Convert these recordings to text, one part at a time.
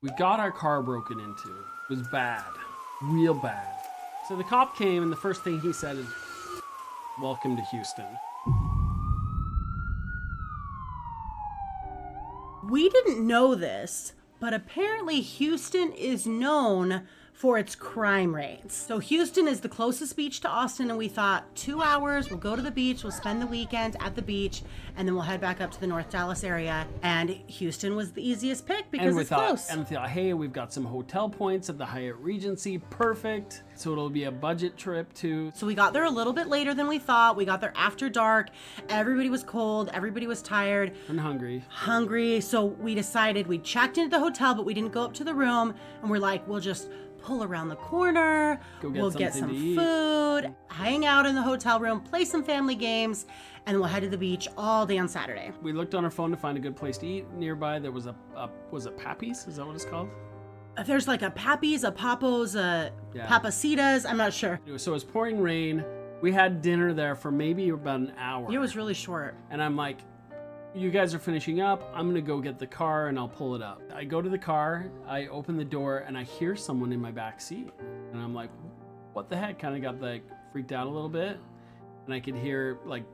We got our car broken into. It was bad. Real bad. So the cop came, and the first thing he said is, "Welcome to Houston." We didn't know this, but apparently Houston is known for its crime rates. So Houston is the closest beach to Austin, and we thought 2 hours, we'll go to the beach, we'll spend the weekend at the beach, and then we'll head back up to the North Dallas area. And Houston was the easiest pick because it's close. And we thought, hey, we've got some hotel points at the Hyatt Regency, perfect. So it'll be a budget trip too. So we got there a little bit later than we thought. We got there after dark. Everybody was cold. Everybody was tired. And hungry. So we decided we checked into the hotel, but we didn't go up to the room. And we're like, we'll just pull around the corner. We'll get some food, hang out in the hotel room, play some family games, and we'll head to the beach all day on Saturday. We looked on our phone to find a good place to eat nearby. There was was it Pappy's? Is that what it's called? There's like a Pappy's, a Papo's, a Papacitas. I'm not sure. So it was pouring rain. We had dinner there for maybe about an hour. It was really short. And I'm like, you guys are finishing up. I'm going to go get the car and I'll pull it up. I go to the car, I open the door, and I hear someone in my back seat. And I'm like, what the heck? Kind of got like freaked out a little bit. And I could hear like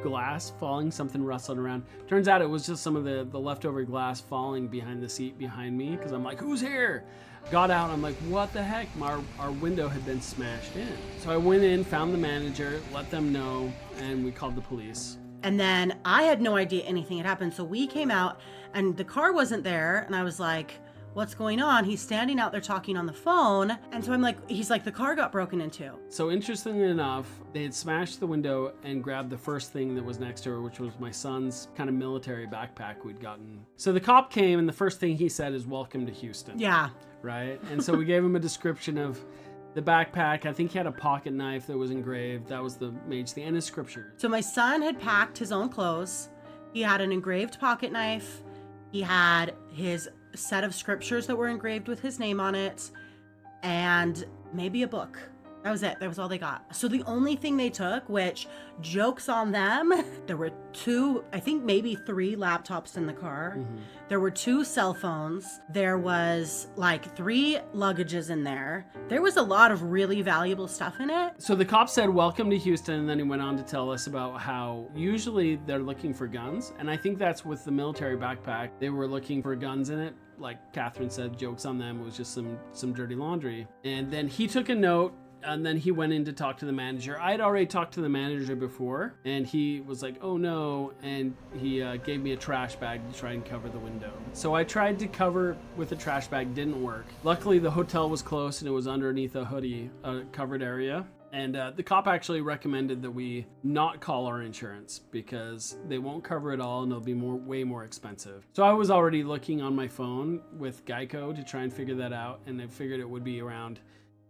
glass falling, something rustling around. Turns out it was just some of the leftover glass falling behind the seat behind me, because I'm like, who's here? Got out, I'm like, what the heck? Our window had been smashed in. So I went in, found the manager, let them know, and we called the police. And then I had no idea anything had happened. So we came out and the car wasn't there. And I was like, what's going on? He's standing out there talking on the phone. And so I'm like, he's like, the car got broken into. So interestingly enough, they had smashed the window and grabbed the first thing that was next to her, which was my son's kind of military backpack we'd gotten. So the cop came, and the first thing he said is, "Welcome to Houston." Yeah. Right? And so we gave him a description of the backpack. I think he had a pocket knife that was engraved. That was the mage thing, and his scriptures. So my son had packed his own clothes. He had an engraved pocket knife. He had his set of scriptures that were engraved with his name on it, and maybe a book. That was it. That was all they got. So the only thing they took, which joke's on them, there were 2, I think maybe 3 laptops in the car. Mm-hmm. There were 2 cell phones. There was like 3 luggages in there. There was a lot of really valuable stuff in it. So the cop said, "Welcome to Houston," and then he went on to tell us about how usually they're looking for guns. And I think that's with the military backpack. They were looking for guns in it. Like Catherine said, joke's on them. It was just some dirty laundry. And then he took a note, and then he went in to talk to the manager. I had already talked to the manager before, and he was like, "Oh no," and he gave me a trash bag to try and cover the window. So I tried to cover with a trash bag, didn't work. Luckily, the hotel was close, and it was underneath a hoodie, a covered area. And the cop actually recommended that we not call our insurance because they won't cover it all, and it'll be way more expensive. So I was already looking on my phone with Geico to try and figure that out, and I figured it would be around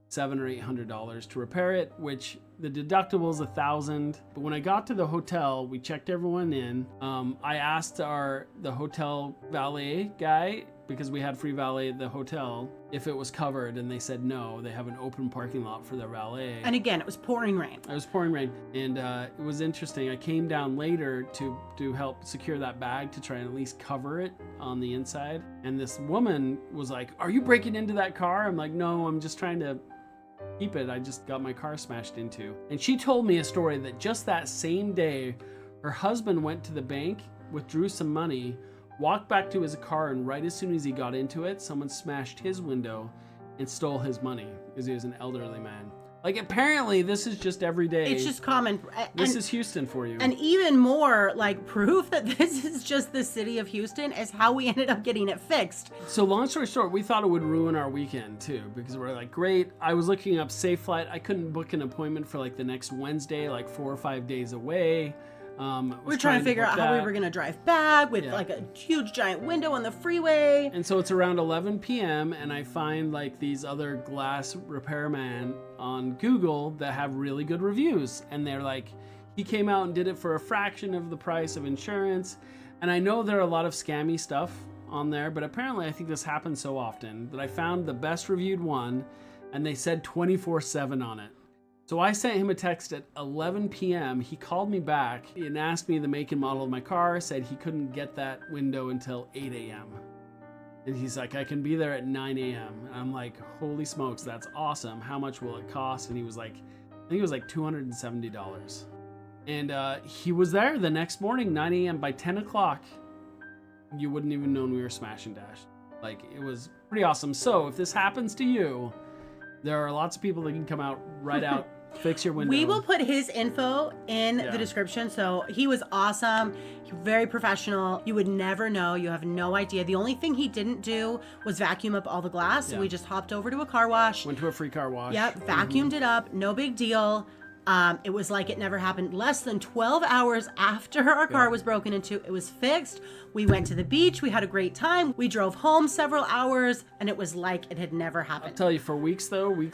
$700 or $800 to repair it, which the deductible is $1,000. But when I got to the hotel, we checked everyone in. I asked the hotel valet guy, because we had free valet at the hotel, if it was covered, and they said no. They have an open parking lot for their valet. And again, it was pouring rain. It was pouring rain, and it was interesting. I came down later to help secure that bag to try and at least cover it on the inside. And this woman was like, "Are you breaking into that car?" I'm like, "No, I'm just trying to keep it. I just got my car smashed into." And she told me a story that just that same day, her husband went to the bank, withdrew some money, walked back to his car, and right as soon as he got into it, someone smashed his window and stole his money because he was an elderly man. Like, apparently this is just every day. It's just common. This is Houston for you. And even more like proof that this is just the city of Houston is how we ended up getting it fixed. So long story short, we thought it would ruin our weekend too, because we're like, great. I was looking up Safe Flight. I couldn't book an appointment for like the next Wednesday, like 4 or 5 days away. We're trying to figure out how we were going to drive back with like a huge giant window on the freeway. And so it's around 11 p.m. and I find like these other glass repairmen on Google that have really good reviews. And they're like, he came out and did it for a fraction of the price of insurance. And I know there are a lot of scammy stuff on there, but apparently I think this happens so often that I found the best reviewed one, and they said 24/7 on it. So I sent him a text at 11 p.m. He called me back and asked me the make and model of my car, said he couldn't get that window until 8 a.m. And he's like, I can be there at 9 a.m. And I'm like, holy smokes, that's awesome. How much will it cost? And he was like, I think it was like $270. And he was there the next morning, 9 a.m. By 10 o'clock, you wouldn't even known we were Smash and Dash. Like, it was pretty awesome. So if this happens to you, there are lots of people that can come out, right out, fix your window. We will put his info in the description. So he was awesome, very professional. You would never know. You have no idea. The only thing he didn't do was vacuum up all the glass. So we just hopped over to a car wash. Went to a free car wash. Yep, vacuumed it up. No big deal. It was like it never happened. Less than 12 hours after our car was broken into, it was fixed. We went to the beach. We had a great time. We drove home several hours, and it was like it had never happened. I'll tell you, for weeks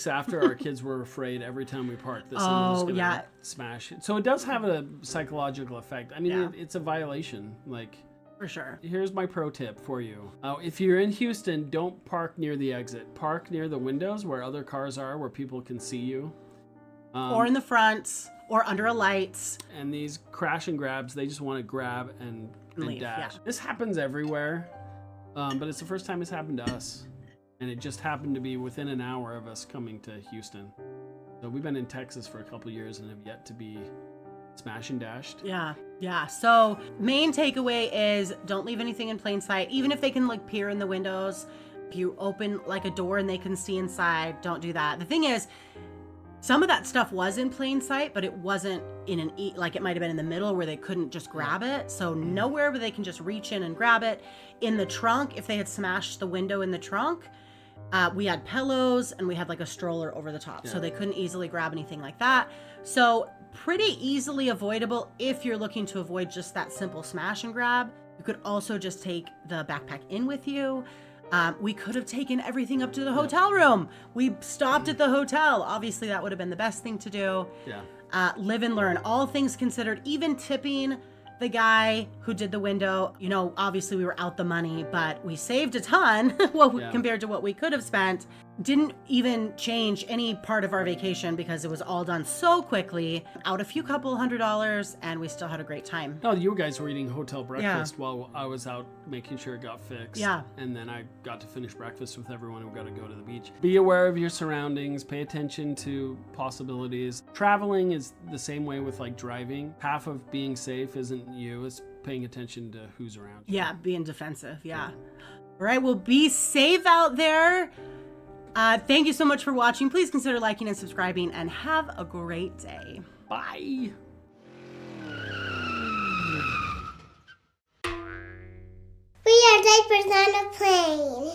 after, our kids were afraid every time we parked. This thing was going to smash it. So it does have a psychological effect. I mean, it's a violation. Like, for sure. Here's my pro tip for you. If you're in Houston, don't park near the exit. Park near the windows where other cars are, where people can see you. Or in the front, or under a light. And these crash and grabs, they just want to grab and Leave, dash. This happens everywhere, but it's the first time it's happened to us. And it just happened to be within an hour of us coming to Houston. So we've been in Texas for a couple of years and have yet to be smash and dashed. Yeah. So main takeaway is don't leave anything in plain sight. Even if they can like peer in the windows, if you open like a door and they can see inside, don't do that. The thing is, some of that stuff was in plain sight, but it wasn't in like it might have been in the middle where they couldn't just grab it. So nowhere where they can just reach in and grab it. In the trunk, if they had smashed the window in the trunk, we had pillows and we had like a stroller over the top. So they couldn't easily grab anything like that. So pretty easily avoidable if you're looking to avoid just that simple smash and grab. You could also just take the backpack in with you. We could have taken everything up to the hotel room. We stopped at the hotel. Obviously, that would have been the best thing to do. Live and learn. All things considered, even tipping the guy who did the window. You know, obviously we were out the money, but we saved a ton compared to what we could have spent. Didn't even change any part of our vacation because it was all done so quickly. Out a few couple $100, and we still had a great time. Oh, you guys were eating hotel breakfast while I was out making sure it got fixed. And then I got to finish breakfast with everyone who got to go to the beach. Be aware of your surroundings. Pay attention to possibilities. Traveling is the same way with like driving. Half of being safe isn't you. It's paying attention to who's around you. Yeah, being defensive. Yeah. All right, well, be safe out there. Thank you so much for watching. Please consider liking and subscribing, and have a great day. Bye. We are diapers on a plane.